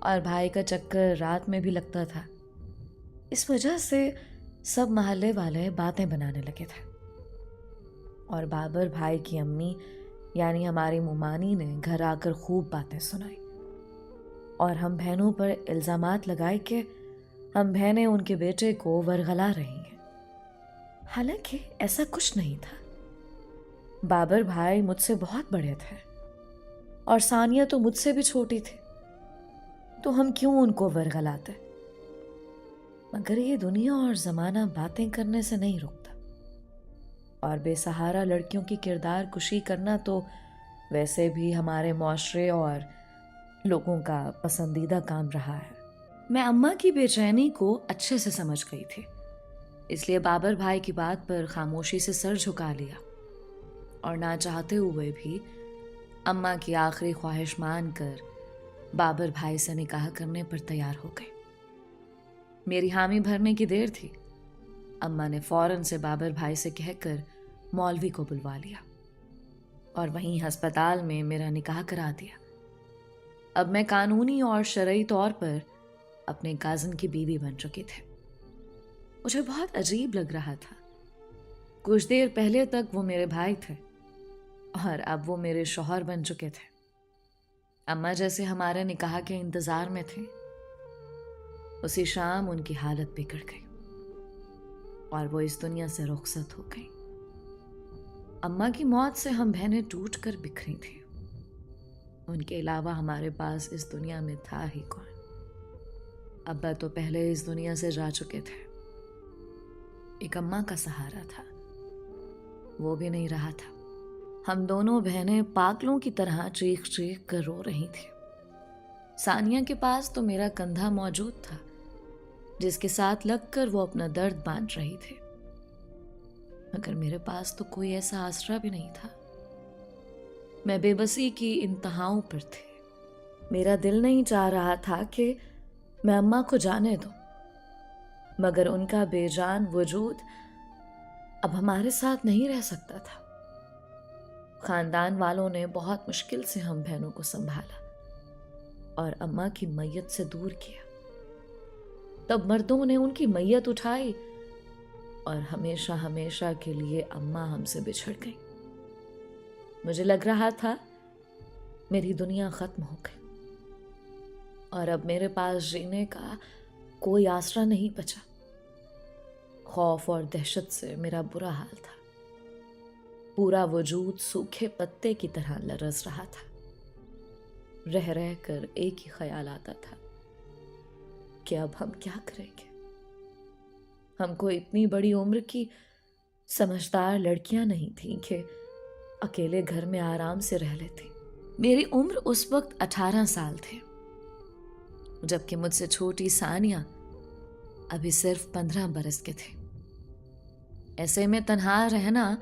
اور بھائی کا چکر رات میں بھی لگتا تھا۔ اس وجہ سے سب محلے والے باتیں بنانے لگے تھے، اور بابر بھائی کی امی یعنی ہماری مومانی نے گھر آ کر خوب باتیں سنائی اور ہم بہنوں پر الزامات لگائے کہ ہم بہنیں ان کے بیٹے کو ورغلا رہی ہیں، حالانکہ ایسا کچھ نہیں تھا۔ بابر بھائی مجھ سے بہت بڑے تھے اور ثانیہ تو مجھ سے بھی چھوٹی تھی، تو ہم کیوں ان کو ورغلاتے؟ مگر یہ دنیا اور زمانہ باتیں کرنے سے نہیں رکتا، اور بے سہارا لڑکیوں کی کردار کشی کرنا تو ویسے بھی ہمارے معاشرے اور لوگوں کا پسندیدہ کام رہا ہے۔ میں اماں کی بے چینی کو اچھے سے سمجھ گئی تھی، اس لیے بابر بھائی کی بات پر خاموشی سے سر جھکا لیا، اور نہ چاہتے ہوئے بھی اماں کی آخری خواہش مان کر بابر بھائی سے نکاح کرنے پر تیار ہو گئی۔ میری حامی بھرنے کی دیر تھی، اماں نے فوراً سے بابر بھائی سے کہہ کر مولوی کو بلوا لیا اور وہیں ہسپتال میں میرا نکاح کرا دیا۔ اب میں قانونی اور شرعی طور پر اپنے کازن کی بیوی بن چکی تھی۔ مجھے بہت عجیب لگ رہا تھا، کچھ دیر پہلے تک وہ میرے بھائی تھے اور اب وہ میرے شوہر بن چکے تھے۔ اماں جیسے ہمارے نکاح کے انتظار میں تھے، اسی شام ان کی حالت بگڑ گئی اور وہ اس دنیا سے رخصت ہو گئی۔ اماں کی موت سے ہم بہنیں ٹوٹ کر بکھری تھیں، ان کے علاوہ ہمارے پاس اس دنیا میں تھا ہی کون؟ ابا تو پہلے اس دنیا سے جا چکے تھے، ایک اماں کا سہارا تھا، وہ بھی نہیں رہا تھا۔ ہم دونوں بہنیں پاگلوں کی طرح چیخ چیخ کر رو رہی تھیں۔ ثانیہ کے پاس تو میرا کندھا موجود تھا، جس کے ساتھ لگ کر وہ اپنا درد بانٹ رہی تھی، مگر میرے پاس تو کوئی ایسا آسرا بھی نہیں تھا۔ میں بے بسی کی انتہاؤں پر تھی۔ میرا دل نہیں چاہ رہا تھا کہ میں اماں کو جانے دوں، مگر ان کا بے جان وجود اب ہمارے ساتھ نہیں رہ سکتا تھا۔ خاندان والوں نے بہت مشکل سے ہم بہنوں کو سنبھالا اور اماں کی میت سے دور کیا۔ تب مردوں نے ان کی میت اٹھائی اور ہمیشہ ہمیشہ کے لیے اماں ہم سے بچھڑ گئی۔ مجھے لگ رہا تھا میری دنیا ختم ہو گئی اور اب میرے پاس جینے کا کوئی آسرا نہیں بچا۔ خوف اور دہشت سے میرا برا حال تھا، پورا وجود سوکھے پتے کی طرح لرز رہا تھا۔ رہ رہ کر ایک ہی خیال آتا تھا کہ اب ہم کیا کریں گے؟ ہم کو اتنی بڑی عمر کی سمجھدار لڑکیاں نہیں تھیں کہ اکیلے گھر میں آرام سے رہ لیتی۔ میری عمر اس وقت 18 سال تھی، جبکہ مجھ سے چھوٹی ثانیہ ابھی صرف 15 برس کے تھے۔ ایسے میں تنہا رہنا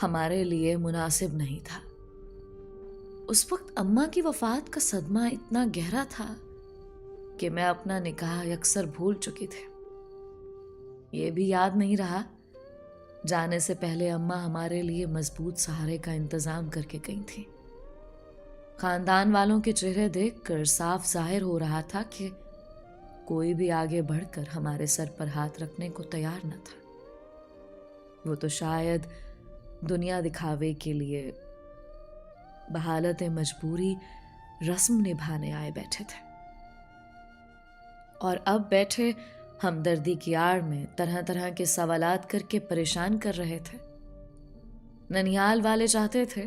ہمارے لیے مناسب نہیں تھا۔ اس وقت اماں کی وفات کا صدمہ اتنا گہرا تھا کہ میں اپنا نکاح اکثر بھول چکی تھی۔ یہ بھی یاد نہیں رہا جانے سے پہلے اماں ہمارے لیے مضبوط سہارے کا انتظام کر کے گئی تھی۔ خاندان والوں کے چہرے دیکھ کر صاف ظاہر ہو رہا تھا کہ کوئی بھی آگے بڑھ کر ہمارے سر پر ہاتھ رکھنے کو تیار نہ تھا۔ وہ تو شاید دنیا دکھاوے کے لیے بحالت مجبوری رسم نبھانے آئے بیٹھے تھے، اور اب بیٹھے ہمدردی کی آڑ میں طرح طرح کے سوالات کر کے پریشان کر رہے تھے۔ ننیال والے چاہتے تھے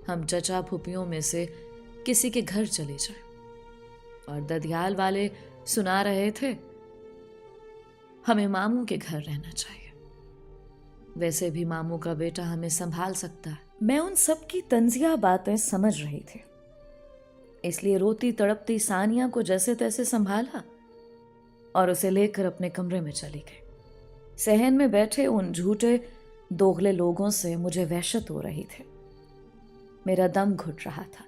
ہم چچا پھوپھیوں میں سے کسی کے گھر چلے جائیں، اور ددیال والے سنا رہے تھے ہمیں ماموں کے گھر رہنا چاہیے، ویسے بھی ماموں کا بیٹا ہمیں سنبھال سکتا ہے۔ میں ان سب کی طنزیہ باتیں سمجھ رہی تھی، اس لیے روتی تڑپتی ثانیہ کو جیسے تیسے سنبھالا اور اسے لے کر اپنے کمرے میں چلی گئی۔ صحن میں بیٹھے ان جھوٹے دوغلے لوگوں سے مجھے وحشت ہو رہی تھی، میرا دم گھٹ رہا تھا۔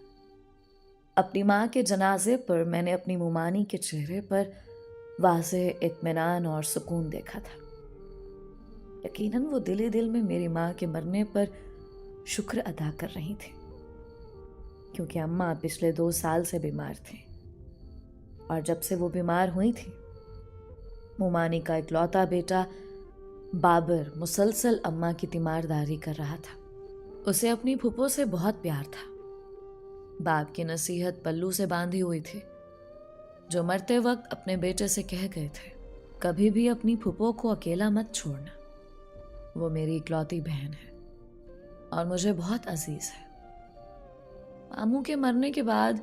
اپنی ماں کے جنازے پر میں نے اپنی مومانی کے چہرے پر واضح اطمینان اور سکون دیکھا تھا۔ یقیناً وہ دل ہی دل میں میری ماں کے مرنے پر شکر ادا کر رہی تھی، کیونکہ اماں پچھلے 2 سال سے بیمار تھیں اور جب سے وہ بیمار ہوئی تھی، مومانی کا اکلوتا بیٹا بابر مسلسل اماں کی تیمارداری کر رہا تھا۔ اسے اپنی پھپھو سے بہت پیار تھا۔ باپ کی نصیحت پلو سے باندھی ہوئی تھی، جو مرتے وقت اپنے بیٹے سے کہہ گئے تھے، کبھی بھی اپنی پھپھو کو اکیلا مت چھوڑنا، وہ میری اکلوتی بہن ہے اور مجھے بہت عزیز ہے۔ ماموں کے مرنے کے بعد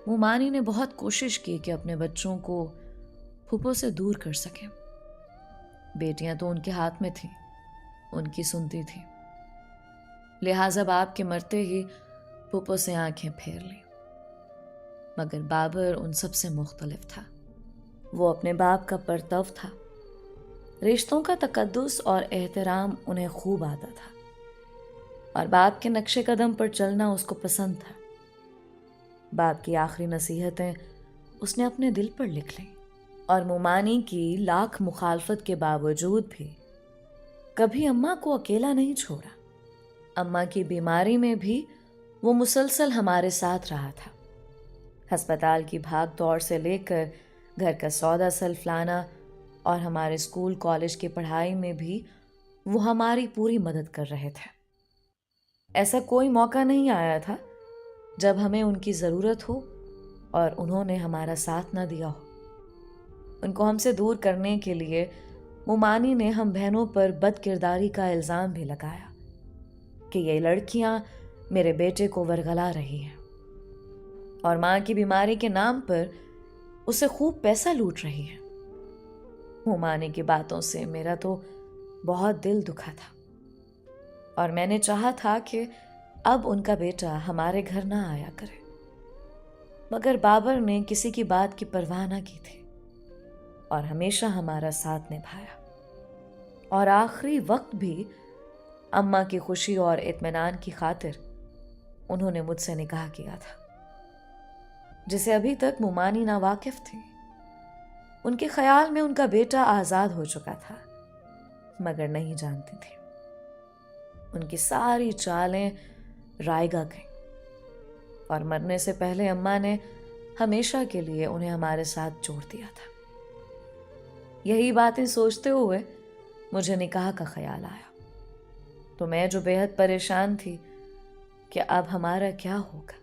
مومانی نے بہت کوشش کی کہ اپنے بچوں کو پھپھو سے دور کر سکیں۔ بیٹیاں تو ان کے ہاتھ میں تھیں، ان کی سنتی تھی، لہٰذا باپ کے مرتے ہی پھپھو سے آنکھیں پھیر لیں۔ مگر بابر ان سب سے مختلف تھا۔ وہ اپنے باپ کا پرتو تھا، رشتوں کا تقدس اور احترام انہیں خوب آتا تھا، اور باپ کے نقش قدم پر چلنا اس کو پسند تھا۔ باپ کی آخری نصیحتیں اس نے اپنے دل پر لکھ لیں، اور مومانی کی لاکھ مخالفت کے باوجود بھی کبھی اماں کو اکیلا نہیں چھوڑا۔ اماں کی بیماری میں بھی وہ مسلسل ہمارے ساتھ رہا تھا۔ ہسپتال کی بھاگ دوڑ سے لے کر گھر کا سودا سلف لانا اور ہمارے اسکول کالج کی پڑھائی میں بھی وہ ہماری پوری مدد کر رہے تھے۔ ایسا کوئی موقع نہیں آیا تھا جب ہمیں ان کی ضرورت ہو اور انہوں نے ہمارا ساتھ نہ دیا ہو۔ ان کو ہم سے دور کرنے کے لیے مومانی نے ہم بہنوں پر بد کرداری کا الزام بھی لگایا کہ یہ لڑکیاں میرے بیٹے کو ورغلا رہی ہیں اور ماں کی بیماری کے نام پر اسے خوب پیسہ لوٹ رہی ہیں۔ مومانی کی باتوں سے میرا تو بہت دل دکھا تھا، اور میں نے چاہا تھا کہ اب ان کا بیٹا ہمارے گھر نہ آیا کرے، مگر بابر نے کسی کی بات کی پرواہ نہ کی تھی اور ہمیشہ ہمارا ساتھ نبھایا، اور آخری وقت بھی اماں کی خوشی اور اطمینان کی خاطر انہوں نے مجھ سے نکاح کیا تھا، جسے ابھی تک مومانی ناواقف تھی۔ ان کے خیال میں ان کا بیٹا آزاد ہو چکا تھا، مگر نہیں جانتی تھی ان کی ساری چالیں رائگاں گئیں، اور مرنے سے پہلے اماں نے ہمیشہ کے لیے انہیں ہمارے ساتھ جوڑ دیا تھا۔ یہی باتیں سوچتے ہوئے مجھے نکاح کا خیال آیا، تو میں جو بے حد پریشان تھی کہ اب ہمارا کیا ہوگا،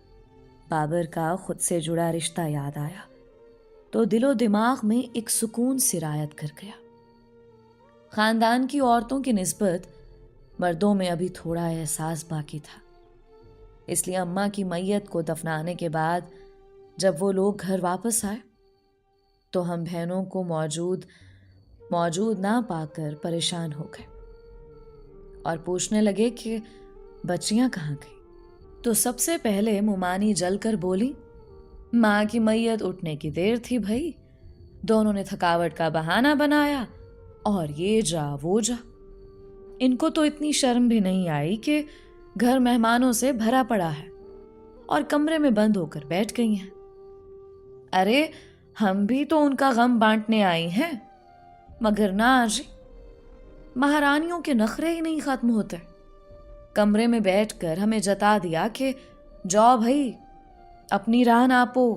بابر کا خود سے جڑا رشتہ یاد آیا تو دل و دماغ میں ایک سکون سرایت کر گیا۔ خاندان کی عورتوں کی نسبت مردوں میں ابھی تھوڑا احساس باقی تھا، اس لیے اماں کی میت کو دفنانے کے بعد جب وہ لوگ گھر واپس آئے تو ہم بہنوں کو موجود نہ پا کر پریشان ہو گئے اور پوچھنے لگے کہ بچیاں کہاں گئی۔ تو سب سے پہلے مومانی جل کر بولی، ماں کی میت اٹھنے کی دیر تھی بھائی، دونوں نے تھکاوٹ کا بہانہ بنایا اور یہ جا وہ جا۔ ان کو تو اتنی شرم بھی نہیں آئی کہ گھر مہمانوں سے بھرا پڑا ہے اور کمرے میں بند ہو کر بیٹھ گئی ہیں۔ ارے ہم بھی تو ان کا غم بانٹنے آئی ہیں، مگر نہ جی، مہارانیوں کے نخرے ہی نہیں ختم ہوتے۔ کمرے میں بیٹھ کر ہمیں جتا دیا کہ جاؤ بھائی اپنی راہ ناپو،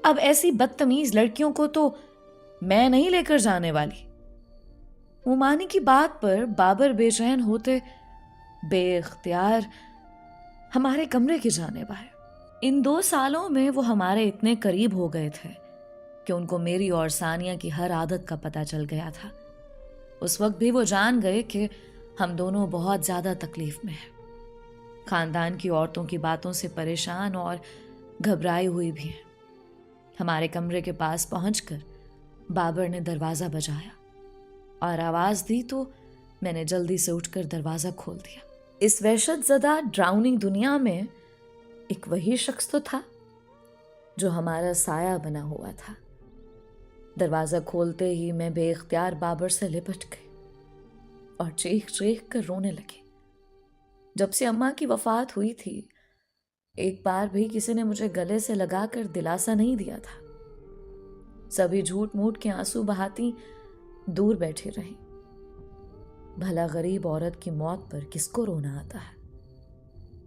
اب ایسی بدتمیز لڑکیوں کو تو میں نہیں لے کر جانے والی۔ مومانی کی بات پر بابر بے چین ہوتے بے اختیار ہمارے کمرے کی جانب آئے۔ ان 2 سالوں میں وہ ہمارے اتنے قریب ہو گئے تھے کہ ان کو میری اور ثانیہ کی ہر عادت کا پتہ چل گیا تھا۔ اس وقت بھی وہ جان گئے کہ ہم دونوں بہت زیادہ تکلیف میں ہیں، خاندان کی عورتوں کی باتوں سے پریشان اور گھبرائی ہوئی بھی ہیں۔ ہمارے کمرے کے پاس پہنچ کر بابر نے دروازہ بجایا اور آواز دی تو میں نے جلدی سے اٹھ کر دروازہ کھول دیا۔ اس وحشت زدہ ڈراؤنی دنیا میں ایک وہی شخص تو تھا جو ہمارا سایہ بنا ہوا تھا۔ دروازہ کھولتے ہی میں بے اختیار بابر سے لپٹ گئی اور چیخ چیخ کر رونے لگی۔ جب سے اماں کی وفات ہوئی تھی، ایک بار بھی کسی نے مجھے گلے سے لگا کر دلاسا نہیں دیا تھا۔ سبھی جھوٹ موٹ کے آنسو بہاتی دور بیٹھے رہیں۔ بھلا غریب عورت کی موت پر کس کو رونا آتا ہے،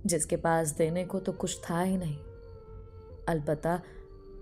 جس کے پاس دینے کو تو کچھ تھا ہی نہیں، البتہ